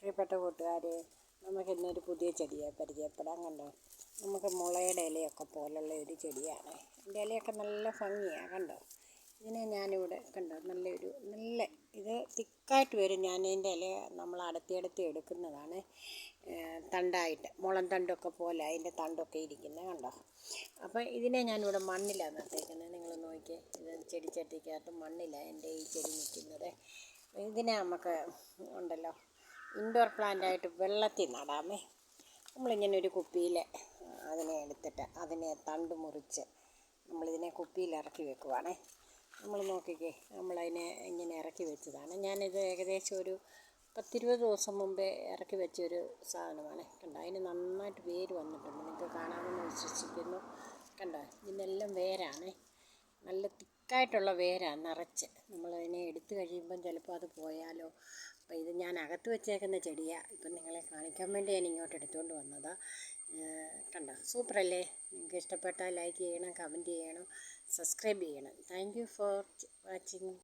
പ്രിയപ്പെട്ട കൂട്ടുകാരെ, നമുക്ക് ഇന്നൊരു പുതിയ ചെടിയെ പരിചയപ്പെടാൻ. കണ്ടോ, നമുക്ക് മുളയുടെ ഇലയൊക്കെ പോലുള്ള ഒരു ചെടിയാണ്. ഇതിൻ്റെ ഇലയൊക്കെ നല്ല ഭംഗിയാണ്. കണ്ടോ, ഇതിനെ ഞാനിവിടെ കണ്ടോ നല്ല ഇത് തിക്കായിട്ട് വരും. ഞാൻ ഇതിൻ്റെ ഇല നമ്മൾ അടത്തി എടുക്കുന്നതാണ്. തണ്ടായിട്ട് മുളം തണ്ടൊക്കെ പോലെ അതിൻ്റെ തണ്ടൊക്കെ ഇരിക്കുന്നത് കണ്ടോ. അപ്പോൾ ഇതിനെ ഞാനിവിടെ മണ്ണിലാണ് നട്ടേക്കുന്നത്. നിങ്ങൾ നോക്കിയേ, ഇത് ചെടിച്ചട്ടിക്കകത്ത് മണ്ണിലാണ് എൻ്റെ ഈ ചെടി നിൽക്കുന്നത്. ഇതിനെ നമുക്ക് ഉണ്ടല്ലോ ഇൻഡോർ പ്ലാന്റായിട്ട് വെള്ളത്തിൽ നടാമേ. നമ്മളിങ്ങനെ ഒരു കുപ്പിയിൽ അതിനെ എടുത്തിട്ട് അതിനെ തണ്ട് മുറിച്ച് നമ്മളിതിനെ കുപ്പിയിൽ ഇറക്കി വെക്കുവാണേ. നമ്മൾ നോക്കിക്കേ, നമ്മളതിനെ ഇങ്ങനെ ഇറക്കി വെച്ചതാണ്. ഞാനിത് ഏകദേശം ഒരു 10-20 ദിവസം മുമ്പേ ഇറക്കി വെച്ചൊരു സാധനമാണ്. കണ്ടോ, അതിന് നന്നായിട്ട് വേര് വന്നിട്ടുണ്ട്. നിങ്ങൾക്ക് കാണാമെന്ന് വിശ്വസിക്കുന്നു. കണ്ടോ, ഇതിനെല്ലാം വേരാണ്, നല്ല തിക്കായിട്ടുള്ള വേരാണ് നിറച്ച്. നമ്മളതിനെ എടുത്തു കഴിയുമ്പം ചിലപ്പോൾ അത് പോയാലോ. അപ്പോൾ ഇത് ഞാൻ അകത്ത് വെച്ചേക്കുന്ന ചെടിയാണ്. ഇപ്പം നിങ്ങളെ കാണിക്കാൻ വേണ്ടി ഞാൻ ഇങ്ങോട്ട് എടുത്തുകൊണ്ട് വന്നതാണ്. കണ്ടോ, സൂപ്പറല്ലേ? നിങ്ങൾക്ക് ഇഷ്ടപ്പെട്ടാൽ ലൈക്ക് ചെയ്യണം, കമൻറ്റ് ചെയ്യണം, സബ്സ്ക്രൈബ് ചെയ്യണം. Thank you for watching.